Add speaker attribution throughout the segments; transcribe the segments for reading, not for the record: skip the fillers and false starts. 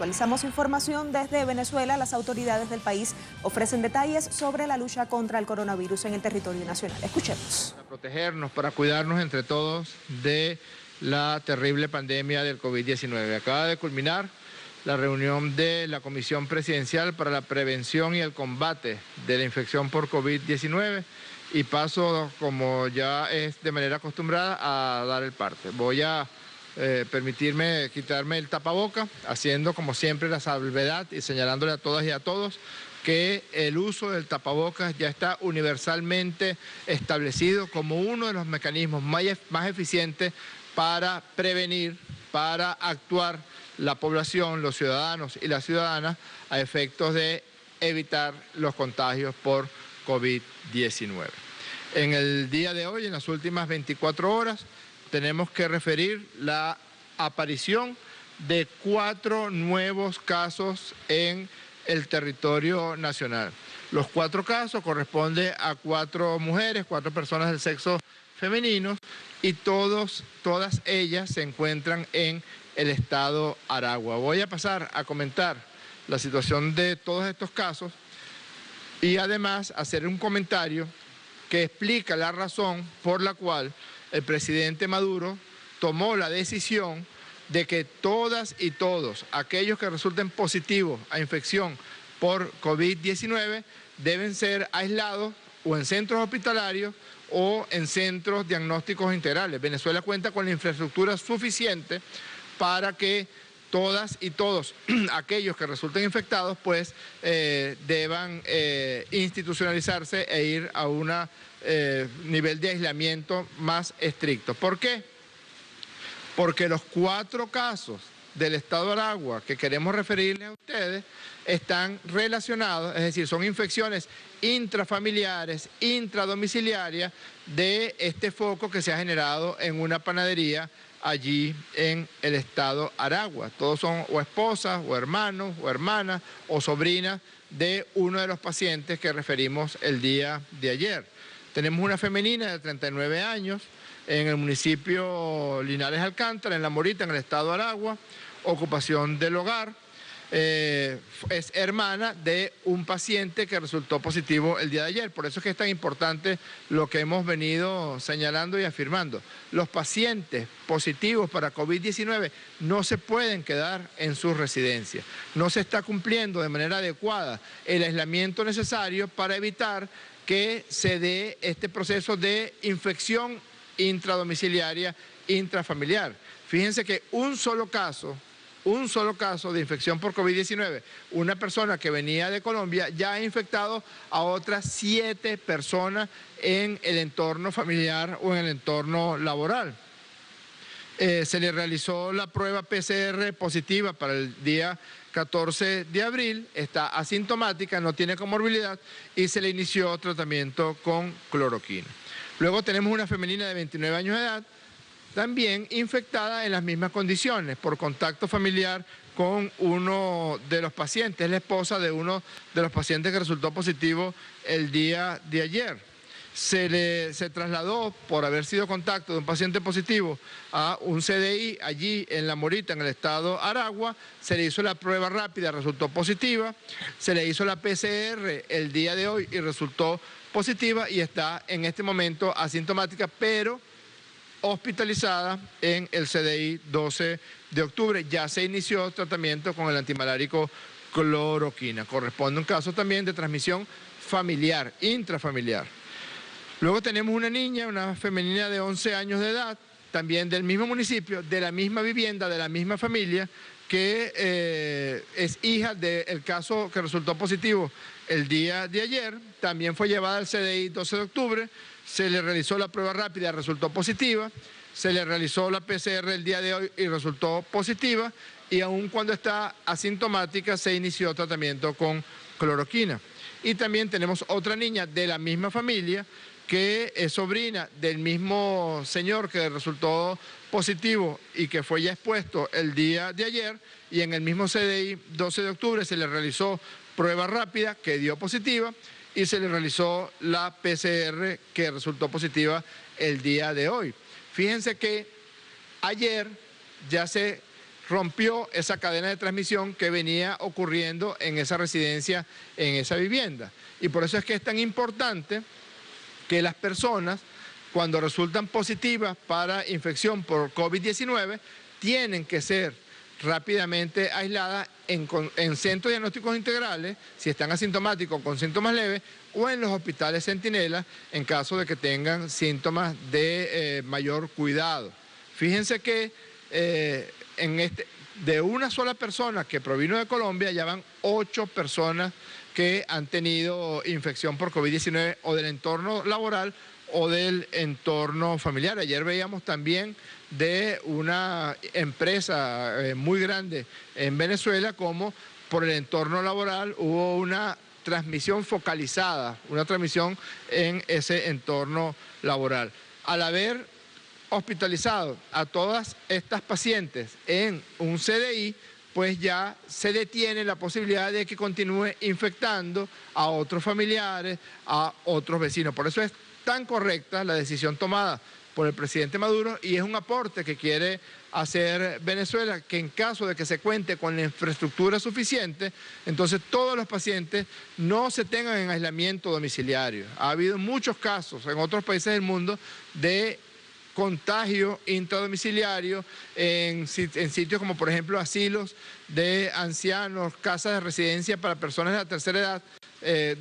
Speaker 1: Actualizamos información desde Venezuela. Las autoridades del país ofrecen detalles sobre la lucha contra el coronavirus en el territorio nacional. Escuchemos.
Speaker 2: Para protegernos, para cuidarnos entre todos de la terrible pandemia del COVID-19. Acaba de culminar la reunión de la Comisión Presidencial para la Prevención y el Combate de la Infección por COVID-19 y paso, como ya es de manera acostumbrada, a dar el parte. Voy a permitirme quitarme el tapaboca, haciendo como siempre la salvedad y señalándole a todas y a todos que el uso del tapabocas ya está universalmente establecido como uno de los mecanismos más eficientes para prevenir, para actuar la población, los ciudadanos y las ciudadanas a efectos de evitar los contagios por COVID-19. En el día de hoy, en las últimas 24 horas, tenemos que referir la aparición de 4 nuevos casos en el territorio nacional. Los 4 casos corresponden a 4 mujeres, 4 personas del sexo femenino y todas ellas se encuentran en el estado Aragua. Voy a pasar a comentar la situación de todos estos casos y además hacer un comentario que explica la razón por la cual el presidente Maduro tomó la decisión de que todas y todos aquellos que resulten positivos a infección por COVID-19 deben ser aislados o en centros hospitalarios o en centros diagnósticos integrales. Venezuela cuenta con la infraestructura suficiente para que todas y todos aquellos que resulten infectados pues deban institucionalizarse e ir a un nivel de aislamiento más estricto. ¿Por qué? Porque los 4 casos del estado Aragua que queremos referirles a ustedes están relacionados, es decir, son infecciones intrafamiliares, intradomiciliarias de este foco que se ha generado en una panadería allí en el estado Aragua. Todos son o esposas, o hermanos, o hermanas, o sobrinas de uno de los pacientes que referimos el día de ayer. Tenemos una femenina de 39 años en el municipio Linares Alcántara, en La Morita, en el estado Aragua, ocupación del hogar. Es hermana de un paciente que resultó positivo el día de ayer. Por eso es que es tan importante lo que hemos venido señalando y afirmando. Los pacientes positivos para COVID-19 no se pueden quedar en sus residencias. No se está cumpliendo de manera adecuada el aislamiento necesario para evitar que se dé este proceso de infección intradomiciliaria, intrafamiliar. Fíjense que un solo caso de infección por COVID-19, una persona que venía de Colombia ya ha infectado a otras 7 personas en el entorno familiar o en el entorno laboral. Se le realizó la prueba PCR positiva para el día 14 de abril, está asintomática, no tiene comorbilidad y se le inició tratamiento con cloroquina. Luego tenemos una femenina de 29 años de edad, también infectada en las mismas condiciones, por contacto familiar con uno de los pacientes, es la esposa de uno de los pacientes que resultó positivo el día de ayer. Se trasladó, por haber sido contacto de un paciente positivo, a un CDI allí en La Morita, en el estado Aragua. Se le hizo la prueba rápida, resultó positiva. Se le hizo la PCR el día de hoy y resultó positiva y está en este momento asintomática, pero hospitalizada en el CDI 12 de octubre. Ya se inició tratamiento con el antimalárico cloroquina. Corresponde a un caso también de transmisión familiar, intrafamiliar. Luego tenemos una niña, una femenina de 11 años de edad, también del mismo municipio, de la misma vivienda, de la misma familia, que es hija del caso que resultó positivo el día de ayer. También fue llevada al CDI 12 de octubre, se le realizó la prueba rápida, resultó positiva, se le realizó la PCR el día de hoy y resultó positiva, y aun cuando está asintomática se inició tratamiento con cloroquina. Y también tenemos otra niña de la misma familia, que es sobrina del mismo señor que resultó positivo y que fue ya expuesto el día de ayer, y en el mismo CDI 12 de octubre se le realizó prueba rápida que dio positiva y se le realizó la PCR que resultó positiva el día de hoy. Fíjense que ayer ya se rompió esa cadena de transmisión que venía ocurriendo en esa residencia, en esa vivienda. Y por eso es que es tan importante que las personas, cuando resultan positivas para infección por COVID-19, tienen que ser rápidamente aisladas en centros diagnósticos integrales, si están asintomáticos con síntomas leves, o en los hospitales Centinela, en caso de que tengan síntomas de mayor cuidado. Fíjense que de una sola persona que provino de Colombia, ya van 8 personas que han tenido infección por COVID-19 o del entorno laboral o del entorno familiar. Ayer veíamos también de una empresa muy grande en Venezuela como por el entorno laboral hubo una transmisión focalizada, una transmisión en ese entorno laboral. Al haber hospitalizado a todas estas pacientes en un CDI, pues ya se detiene la posibilidad de que continúe infectando a otros familiares, a otros vecinos. Por eso es tan correcta la decisión tomada por el presidente Maduro y es un aporte que quiere hacer Venezuela, que en caso de que se cuente con la infraestructura suficiente, entonces todos los pacientes no se tengan en aislamiento domiciliario. Ha habido muchos casos en otros países del mundo de contagio intradomiciliario en sitios como por ejemplo asilos de ancianos, casas de residencia para personas de la tercera edad,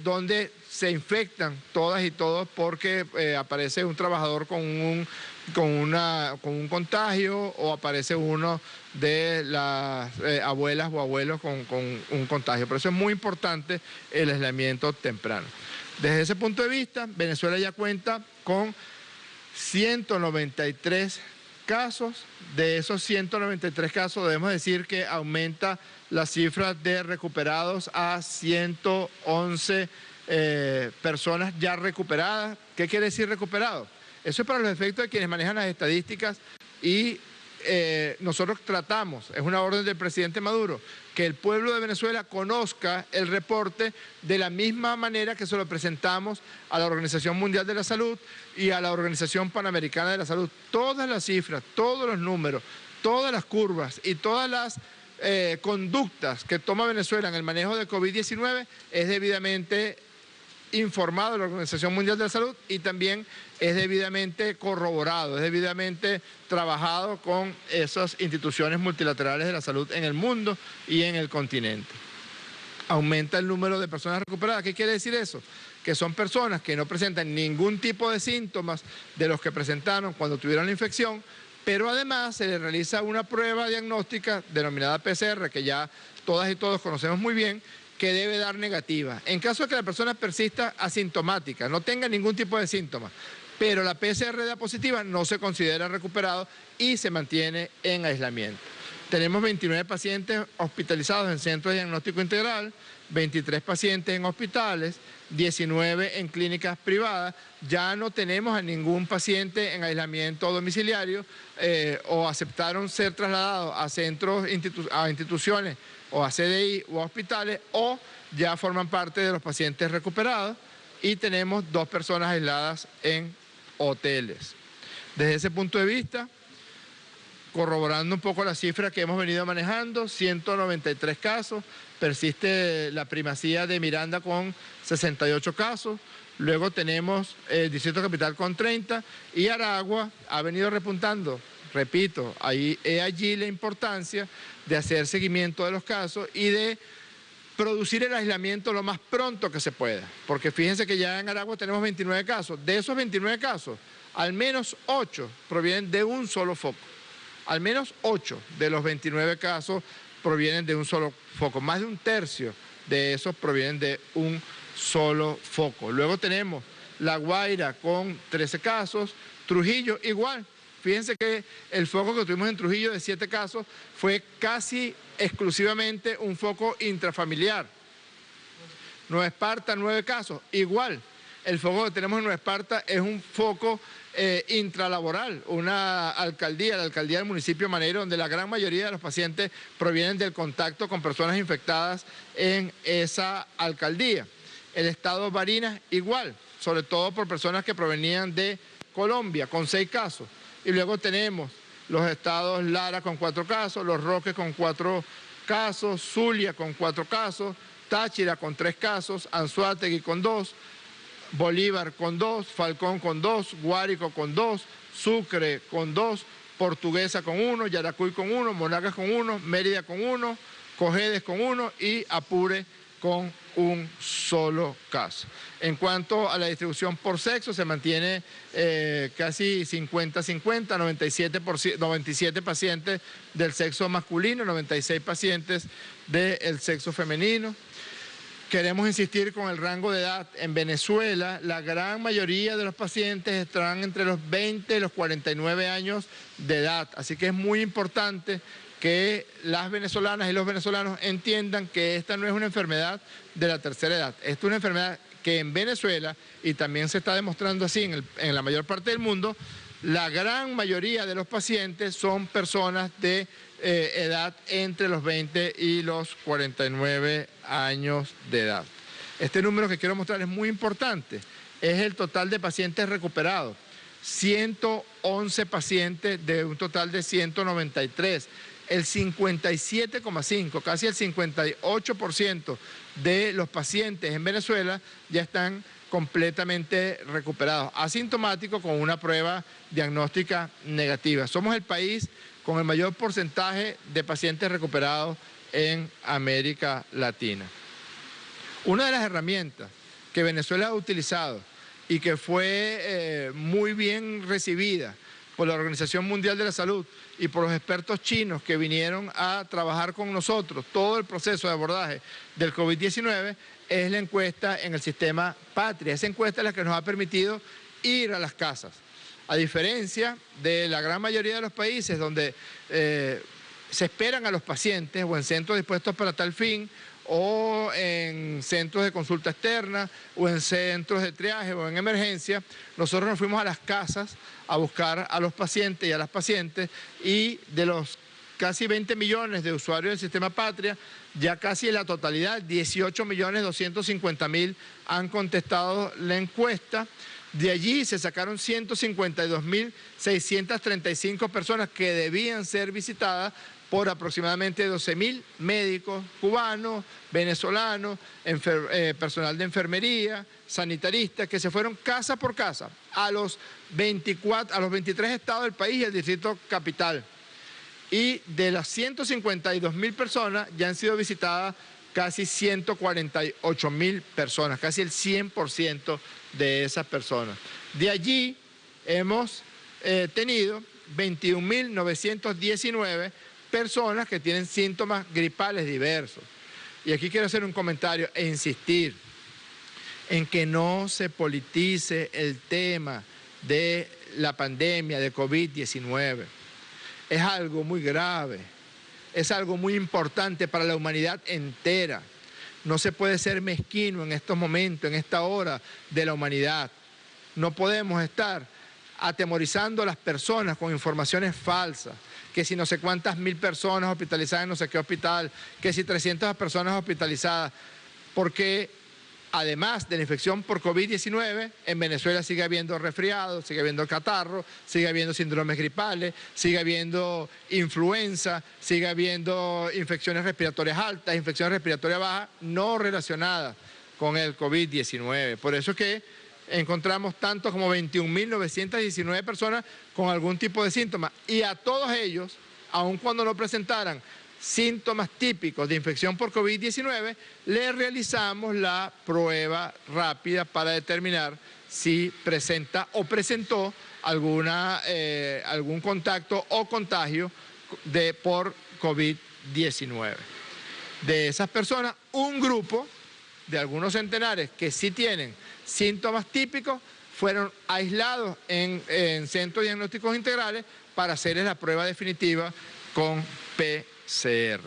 Speaker 2: donde se infectan todas y todos porque aparece un trabajador con un contagio o aparece uno de las abuelas o abuelos con un contagio. Por eso es muy importante el aislamiento temprano. Desde ese punto de vista, Venezuela ya cuenta con 193 casos. De esos 193 casos debemos decir que aumenta la cifra de recuperados a 111 personas ya recuperadas. ¿Qué quiere decir recuperado? Eso es para los efectos de quienes manejan las estadísticas y nosotros tratamos, es una orden del presidente Maduro, que el pueblo de Venezuela conozca el reporte de la misma manera que se lo presentamos a la Organización Mundial de la Salud y a la Organización Panamericana de la Salud. Todas las cifras, todos los números, todas las curvas y todas las conductas que toma Venezuela en el manejo de COVID-19 es debidamente informado de la Organización Mundial de la Salud y también es debidamente corroborado, es debidamente trabajado con esas instituciones multilaterales de la salud en el mundo y en el continente. Aumenta el número de personas recuperadas. ¿Qué quiere decir eso? Que son personas que no presentan ningún tipo de síntomas de los que presentaron cuando tuvieron la infección, pero además se les realiza una prueba diagnóstica denominada PCR, que ya todas y todos conocemos muy bien, que debe dar negativa. En caso de que la persona persista asintomática, no tenga ningún tipo de síntomas, pero la PCR da positiva, no se considera recuperado y se mantiene en aislamiento. Tenemos 29 pacientes hospitalizados en centros de diagnóstico integral, 23 pacientes en hospitales, 19 en clínicas privadas. Ya no tenemos a ningún paciente en aislamiento domiciliario o aceptaron ser trasladados a centros, a instituciones o a CDI o a hospitales, o ya forman parte de los pacientes recuperados y tenemos 2 personas aisladas en hoteles. Desde ese punto de vista, corroborando un poco la cifra que hemos venido manejando, 193 casos, persiste la primacía de Miranda con 68 casos, luego tenemos el Distrito Capital con 30 y Aragua ha venido repuntando. Repito, allí la importancia de hacer seguimiento de los casos y de producir el aislamiento lo más pronto que se pueda. Porque fíjense que ya en Aragua tenemos 29 casos. De esos 29 casos, al menos 8 provienen de un solo foco. Al menos 8 de los 29 casos provienen de un solo foco. Más de un tercio de esos provienen de un solo foco. Luego tenemos La Guaira con 13 casos, Trujillo igual. Fíjense que el foco que tuvimos en Trujillo de 7 casos fue casi exclusivamente un foco intrafamiliar. Nueva Esparta, 9 casos, igual. El foco que tenemos en Nueva Esparta es un foco intralaboral, una alcaldía, la alcaldía del municipio Maneiro, donde la gran mayoría de los pacientes provienen del contacto con personas infectadas en esa alcaldía. El estado Barinas, igual, sobre todo por personas que provenían de Colombia, con 6 casos. Y luego tenemos los estados Lara con 4 casos, Los Roques con 4 casos, Zulia con 4 casos, Táchira con 3 casos, Anzoátegui con 2, Bolívar con 2, Falcón con 2, Guárico con 2, Sucre con 2, Portuguesa con 1, Yaracuy con 1, Monagas con 1, Mérida con 1, Cojedes con 1 y Apure con un solo caso. En cuanto a la distribución por sexo, se mantiene casi 50-50, 97 pacientes del sexo masculino, 96 pacientes del sexo femenino. Queremos insistir con el rango de edad. En Venezuela, la gran mayoría de los pacientes están entre los 20 y los 49 años de edad, así que es muy importante que las venezolanas y los venezolanos entiendan que esta no es una enfermedad de la tercera edad. Esta es una enfermedad que en Venezuela, y también se está demostrando así en la mayor parte del mundo, la gran mayoría de los pacientes son personas de edad entre los 20 y los 49 años de edad. Este número que quiero mostrar es muy importante. Es el total de pacientes recuperados. 111 pacientes de un total de 193. El 57,5%, casi el 58% de los pacientes en Venezuela ya están completamente recuperados, asintomáticos con una prueba diagnóstica negativa. Somos el país con el mayor porcentaje de pacientes recuperados en América Latina. Una de las herramientas que Venezuela ha utilizado y que fue muy bien recibida por la Organización Mundial de la Salud y por los expertos chinos que vinieron a trabajar con nosotros todo el proceso de abordaje del COVID-19 es la encuesta en el sistema Patria. Esa encuesta es la que nos ha permitido ir a las casas. A diferencia de la gran mayoría de los países donde se esperan a los pacientes o en centros dispuestos para tal fin, o en centros de consulta externa, o en centros de triaje, o en emergencia, nosotros nos fuimos a las casas a buscar a los pacientes y a las pacientes, y de los casi 20 millones de usuarios del sistema Patria, ya casi en la totalidad, 18.250.000 han contestado la encuesta. De allí se sacaron 152.635 personas que debían ser visitadas por aproximadamente 12.000 médicos cubanos, venezolanos, personal de enfermería, sanitaristas, que se fueron casa por casa a los 23 estados del país y el Distrito Capital. Y de las 152.000 personas ya han sido visitadas casi 148.000 personas, casi el 100% de esas personas. De allí hemos tenido 21.919 personas que tienen síntomas gripales diversos. Y aquí quiero hacer un comentario e insistir en que no se politice el tema de la pandemia de COVID-19. Es algo muy grave, es algo muy importante para la humanidad entera. No se puede ser mezquino en estos momentos, en esta hora de la humanidad. No podemos estar atemorizando a las personas con informaciones falsas, que si no sé cuántas mil personas hospitalizadas en no sé qué hospital, que si 300 personas hospitalizadas, porque además de la infección por COVID-19, en Venezuela sigue habiendo resfriados, sigue habiendo catarro, sigue habiendo síndromes gripales, sigue habiendo influenza, sigue habiendo infecciones respiratorias altas, infecciones respiratorias bajas, no relacionadas con el COVID-19. Por eso es que encontramos tanto como 21.919 personas con algún tipo de síntomas. Y a todos ellos, aun cuando no presentaran síntomas típicos de infección por COVID-19, le realizamos la prueba rápida para determinar si presenta o presentó algún contacto o contagio por COVID-19. De esas personas, un grupo de algunos centenares que sí tienen síntomas típicos fueron aislados en centros diagnósticos integrales para hacerles la prueba definitiva con PCR.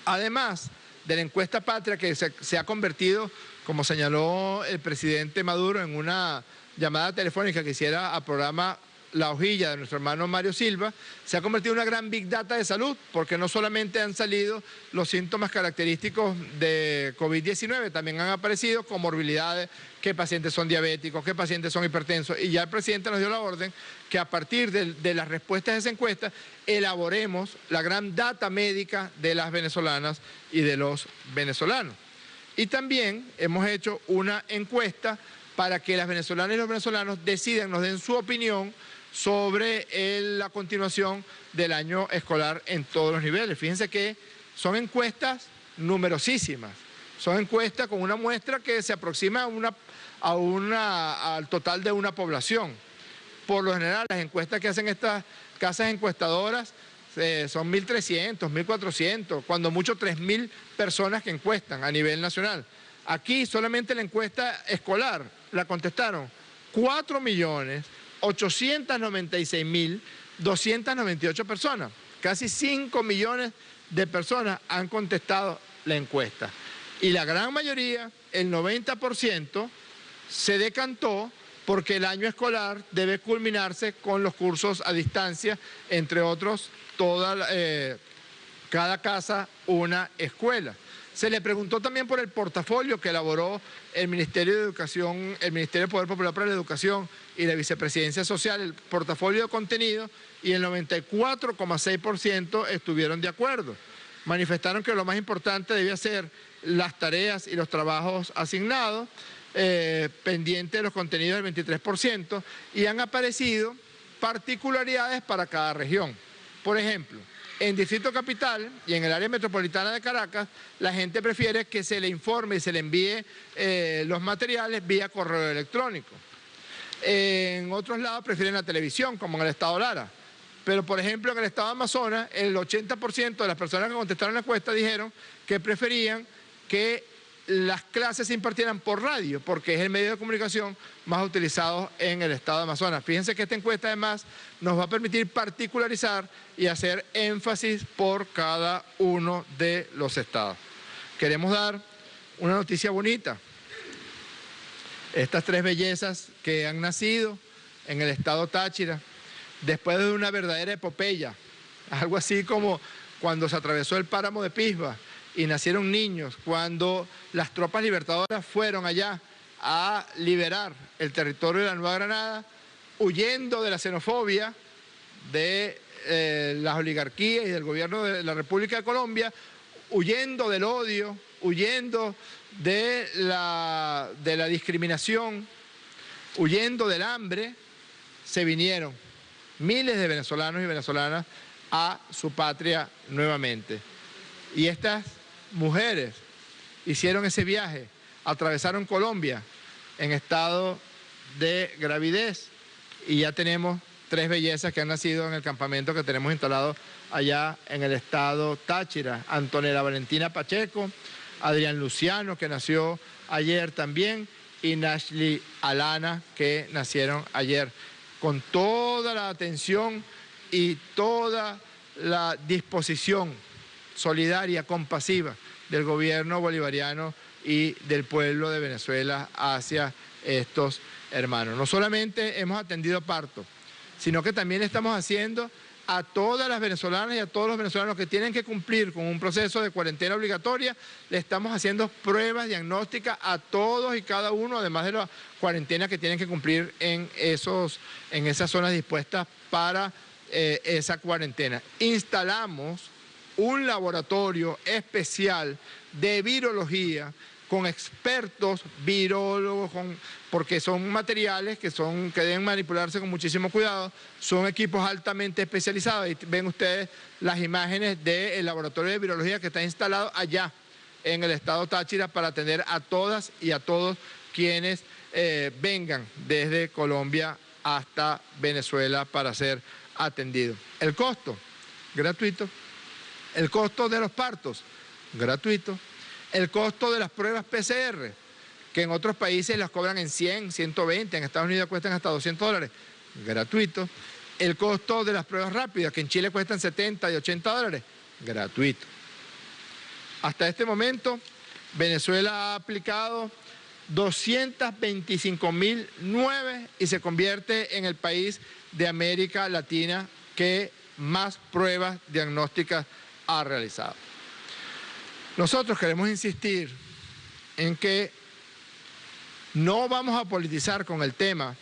Speaker 2: Además de la encuesta Patria, que se ha convertido, como señaló el presidente Maduro en una llamada telefónica que hiciera a programa la hojilla de nuestro hermano Mario Silva, se ha convertido en una gran Big Data de salud, porque no solamente han salido los síntomas característicos de COVID-19, también han aparecido comorbilidades, qué pacientes son diabéticos, qué pacientes son hipertensos, y ya el presidente nos dio la orden que a partir de las respuestas de esa encuesta elaboremos la gran data médica de las venezolanas y de los venezolanos. Y también hemos hecho una encuesta para que las venezolanas y los venezolanos decidan, nos den su opinión sobre la continuación del año escolar en todos los niveles. Fíjense que son encuestas numerosísimas, son encuestas con una muestra que se aproxima al total de una población. Por lo general, las encuestas que hacen estas casas encuestadoras son 1.300, 1.400, cuando mucho 3.000 personas que encuestan a nivel nacional. Aquí solamente la encuesta escolar la contestaron 4.896.298 personas. Casi 5 millones de personas han contestado la encuesta. Y la gran mayoría, el 90%, se decantó porque el año escolar debe culminarse con los cursos a distancia, entre otros, cada casa una escuela. Se le preguntó también por el portafolio que elaboró el Ministerio de Educación, el Ministerio de Poder Popular para la Educación y la Vicepresidencia Social, el portafolio de contenido, y el 94,6% estuvieron de acuerdo. Manifestaron que lo más importante debía ser las tareas y los trabajos asignados, pendiente de los contenidos del 23%, y han aparecido particularidades para cada región. Por ejemplo, en Distrito Capital y en el área metropolitana de Caracas, la gente prefiere que se le informe y se le envíe los materiales vía correo electrónico. En otros lados prefieren la televisión, como en el estado Lara. Pero, por ejemplo, en el estado Amazonas, el 80% de las personas que contestaron la encuesta dijeron que preferían que las clases se impartieran por radio, porque es el medio de comunicación más utilizado en el estado de Amazonas. Fíjense que esta encuesta además nos va a permitir particularizar y hacer énfasis por cada uno de los estados. Queremos dar una noticia bonita. Estas 3 bellezas que han nacido en el estado Táchira, después de una verdadera epopeya, algo así como cuando se atravesó el páramo de Pisba y nacieron niños, cuando las tropas libertadoras fueron allá a liberar el territorio de la Nueva Granada, huyendo de la xenofobia de las oligarquías y del gobierno de la República de Colombia, huyendo del odio, huyendo de la discriminación, huyendo del hambre, se vinieron miles de venezolanos y venezolanas a su patria nuevamente. Y estas mujeres hicieron ese viaje, atravesaron Colombia en estado de gravidez, y ya tenemos 3 bellezas que han nacido en el campamento que tenemos instalado allá en el estado Táchira. Antonella Valentina Pacheco, Adrián Luciano, que nació ayer también, y Nashley Alana, que nacieron ayer. Con toda la atención y toda la disposición solidaria, compasiva del gobierno bolivariano y del pueblo de Venezuela hacia estos hermanos. No solamente hemos atendido parto, sino que también estamos haciendo a todas las venezolanas y a todos los venezolanos que tienen que cumplir con un proceso de cuarentena obligatoria, le estamos haciendo pruebas diagnósticas a todos y cada uno, además de la cuarentena que tienen que cumplir en esas zonas dispuestas para esa cuarentena. Instalamos un laboratorio especial de virología con expertos virólogos, porque son materiales que deben manipularse con muchísimo cuidado, son equipos altamente especializados. Y ven ustedes las imágenes del laboratorio de virología que está instalado allá en el estado Táchira para atender a todas y a todos quienes vengan desde Colombia hasta Venezuela para ser atendidos. El costo, gratuito. El costo de los partos, gratuito. El costo de las pruebas PCR, que en otros países las cobran en 100, 120, en Estados Unidos cuestan hasta $200, gratuito. El costo de las pruebas rápidas, que en Chile cuestan 70 y $80, gratuito. Hasta este momento, Venezuela ha aplicado 225.009 y se convierte en el país de América Latina que más pruebas diagnósticas ha realizado. Nosotros queremos insistir en que no vamos a politizar con el tema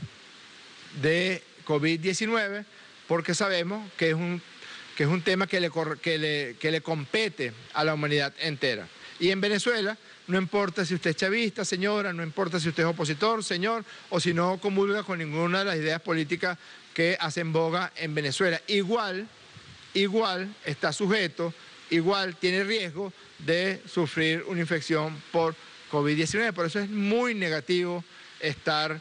Speaker 2: de COVID-19 porque sabemos que es un tema que le compete a la humanidad entera. Y en Venezuela, no importa si usted es chavista, señora, no importa si usted es opositor, señor, o si no comulga con ninguna de las ideas políticas que hacen boga en Venezuela. Igual está sujeto, igual tiene riesgo de sufrir una infección por COVID-19. Por eso es muy negativo estar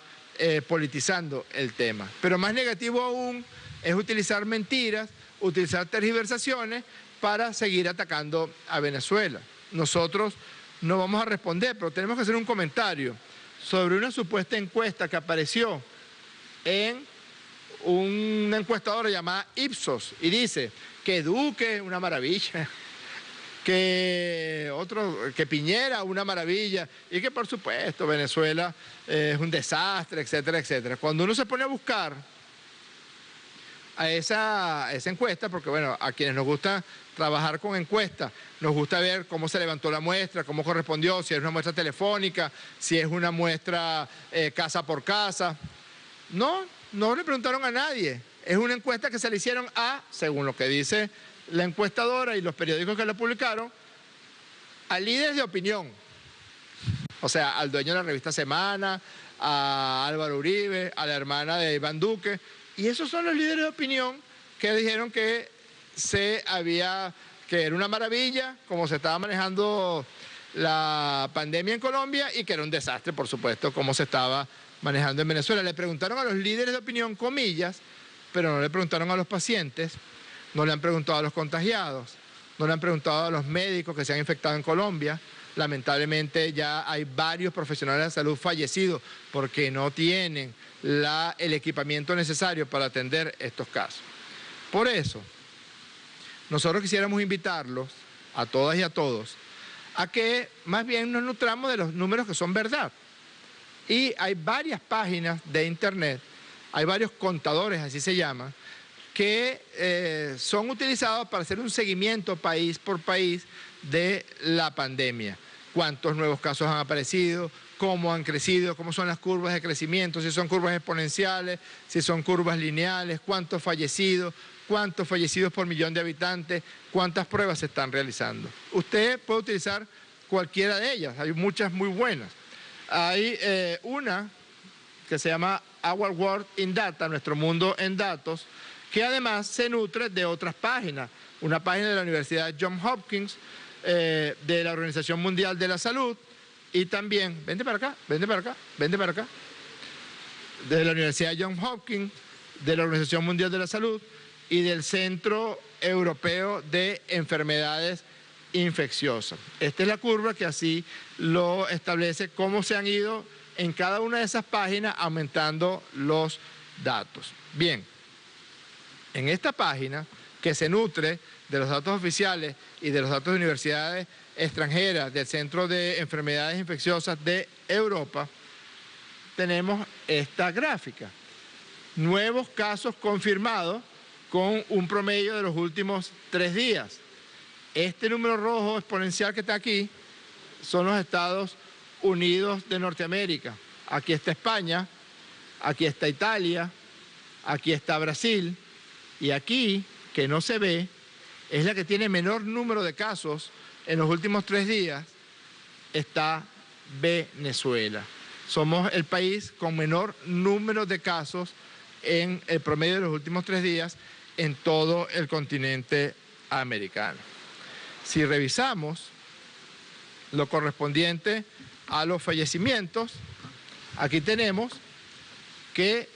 Speaker 2: politizando el tema. Pero más negativo aún es utilizar mentiras, utilizar tergiversaciones para seguir atacando a Venezuela. Nosotros no vamos a responder, pero tenemos que hacer un comentario sobre una supuesta encuesta que apareció en una encuestadora llamada Ipsos y dice que Duque, una maravilla, que Piñera, una maravilla, y que por supuesto Venezuela es un desastre, etcétera, etcétera. Cuando uno se pone a buscar a esa encuesta, porque bueno, a quienes nos gusta trabajar con encuestas, nos gusta ver cómo se levantó la muestra, cómo correspondió, si es una muestra telefónica, si es una muestra casa por casa. No le preguntaron a nadie. Es una encuesta que se le hicieron según lo que dice la encuestadora y los periódicos que la publicaron, a líderes de opinión. O sea, al dueño de la revista Semana, a Álvaro Uribe, a la hermana de Iván Duque. Y esos son los líderes de opinión que dijeron que era una maravilla cómo se estaba manejando la pandemia en Colombia y que era un desastre, por supuesto, cómo se estaba manejando en Venezuela. Le preguntaron a los líderes de opinión, comillas, pero no le preguntaron a los pacientes, no le han preguntado a los contagiados, no le han preguntado a los médicos que se han infectado en Colombia. Lamentablemente ya hay varios profesionales de salud fallecidos porque no tienen el equipamiento necesario para atender estos casos. Por eso, nosotros quisiéramos invitarlos, a todas y a todos, a que más bien nos nutramos de los números que son verdad. Y hay varias páginas de internet, hay varios contadores, así se llaman, que son utilizados para hacer un seguimiento país por país de la pandemia. Cuántos nuevos casos han aparecido, cómo han crecido, cómo son las curvas de crecimiento, si son curvas exponenciales, si son curvas lineales, cuántos fallecidos por millón de habitantes, cuántas pruebas se están realizando. Usted puede utilizar cualquiera de ellas, hay muchas muy buenas. Hay una que se llama Our World in Data, Nuestro Mundo en Datos, que además se nutre de otras páginas. Una página de la Universidad Johns Hopkins, de la Organización Mundial de la Salud, y también, vente para acá, de la Universidad Johns Hopkins, de la Organización Mundial de la Salud y del Centro Europeo de Enfermedades Infecciosas. Esta es la curva que así lo establece, cómo se han ido en cada una de esas páginas aumentando los datos. Bien, en esta página que se nutre de los datos oficiales y de los datos de universidades extranjeras del Centro de Enfermedades Infecciosas de Europa, tenemos esta gráfica. Nuevos casos confirmados con un promedio de los últimos 3 días. Este número rojo exponencial que está aquí son los Estados Unidos de Norteamérica. Aquí está España, aquí está Italia, aquí está Brasil, y aquí, que no se ve, es la que tiene menor número de casos en los últimos 3 días, está Venezuela. Somos el país con menor número de casos en el promedio de los últimos 3 días en todo el continente americano. Si revisamos lo correspondiente a los fallecimientos, aquí tenemos que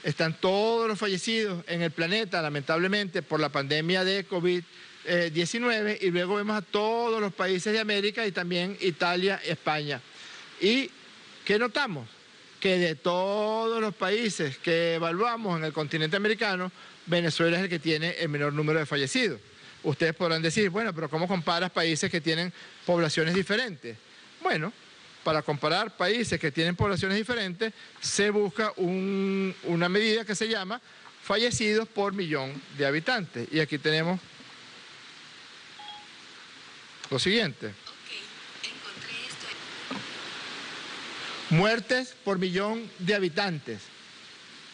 Speaker 2: están todos los fallecidos en el planeta, lamentablemente, por la pandemia de COVID-19, y luego vemos a todos los países de América y también Italia, España. ¿Y qué notamos? Que de todos los países que evaluamos en el continente americano, Venezuela es el que tiene el menor número de fallecidos. Ustedes podrán decir, bueno, pero ¿cómo comparas países que tienen poblaciones diferentes? Bueno, para comparar países que tienen poblaciones diferentes, se busca una medida que se llama fallecidos por millón de habitantes. Y aquí tenemos lo siguiente. Muertes por millón de habitantes.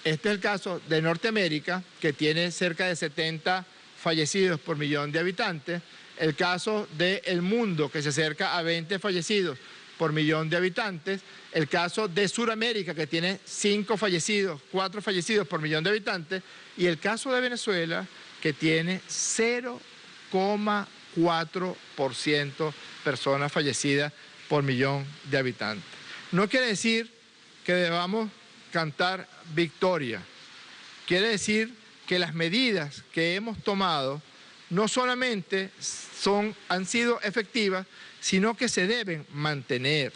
Speaker 2: Este es el caso de Norteamérica, que tiene cerca de 70 fallecidos por millón de habitantes. El caso del mundo, que se acerca a 20 fallecidos por millón de habitantes. El caso de Sudamérica, que tiene 4 fallecidos por millón de habitantes. Y el caso de Venezuela, que tiene 0,4% personas fallecidas por millón de habitantes. No quiere decir que debamos cantar victoria. Quiere decir que las medidas que hemos tomado no solamente han sido efectivas, sino que se deben mantener.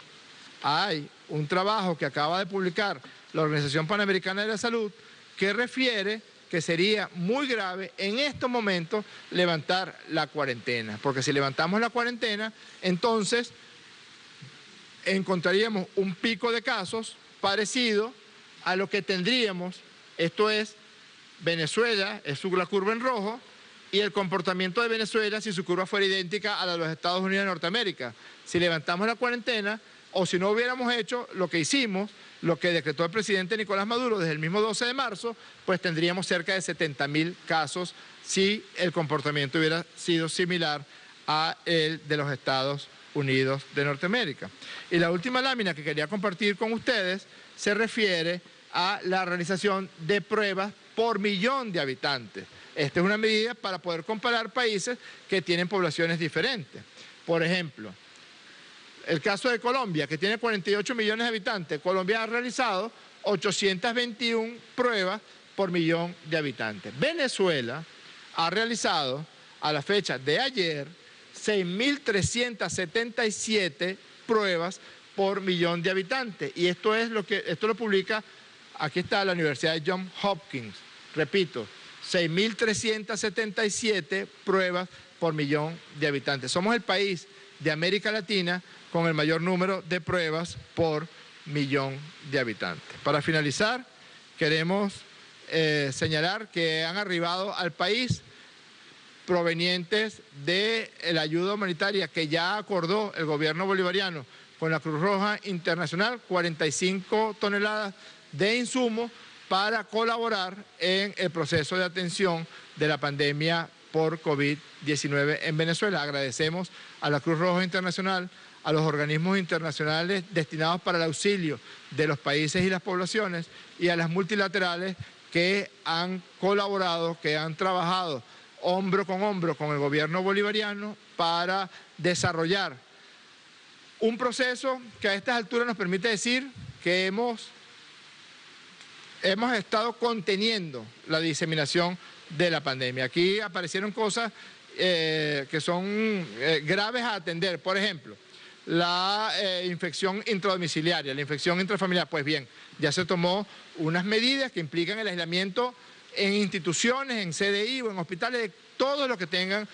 Speaker 2: Hay un trabajo que acaba de publicar la Organización Panamericana de la Salud que refiere que sería muy grave en estos momentos levantar la cuarentena, porque si levantamos la cuarentena, entonces encontraríamos un pico de casos parecido a lo que tendríamos, esto es, Venezuela, es la curva en rojo, y el comportamiento de Venezuela si su curva fuera idéntica a la de los Estados Unidos de Norteamérica. Si levantamos la cuarentena, o si no hubiéramos hecho lo que hicimos, lo que decretó el presidente Nicolás Maduro desde el mismo 12 de marzo, pues tendríamos cerca de 70.000 casos si el comportamiento hubiera sido similar a el de los Estados Unidos de Norteamérica. Y la última lámina que quería compartir con ustedes se refiere a la realización de pruebas por millón de habitantes. Esta es una medida para poder comparar países que tienen poblaciones diferentes. Por ejemplo, el caso de Colombia, que tiene 48 millones de habitantes. Colombia ha realizado 821 pruebas por millón de habitantes. Venezuela ha realizado, a la fecha de ayer, 6.377 pruebas por millón de habitantes. Y esto lo publica, aquí está, la Universidad de Johns Hopkins. Repito, 6.377 pruebas por millón de habitantes. Somos el país de América Latina con el mayor número de pruebas por millón de habitantes. Para finalizar, queremos señalar que han arribado al país provenientes de la ayuda humanitaria que ya acordó el gobierno bolivariano con la Cruz Roja Internacional, 45 toneladas de insumos para colaborar en el proceso de atención de la pandemia por COVID-19 en Venezuela. Agradecemos a la Cruz Roja Internacional, a los organismos internacionales destinados para el auxilio de los países y las poblaciones y a las multilaterales que han colaborado, que han trabajado hombro con el gobierno bolivariano para desarrollar un proceso que a estas alturas nos permite decir que hemos estado conteniendo la diseminación de la pandemia. Aquí aparecieron cosas que son graves a atender. Por ejemplo, la infección intradomiciliaria, la infección intrafamiliar. Pues bien, ya se tomó unas medidas que implican el aislamiento en instituciones, en CDI o en hospitales de todos los que tengan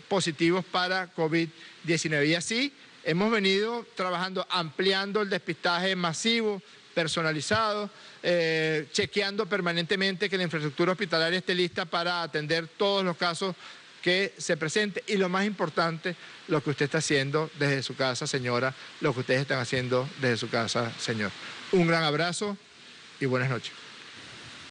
Speaker 2: positivos para COVID-19. Y así hemos venido trabajando, ampliando el despistaje masivo, personalizado, chequeando permanentemente que la infraestructura hospitalaria esté lista para atender todos los casos que se presenten. Y lo más importante, lo que usted está haciendo desde su casa, señora, lo que ustedes están haciendo desde su casa, señor. Un gran abrazo y buenas noches.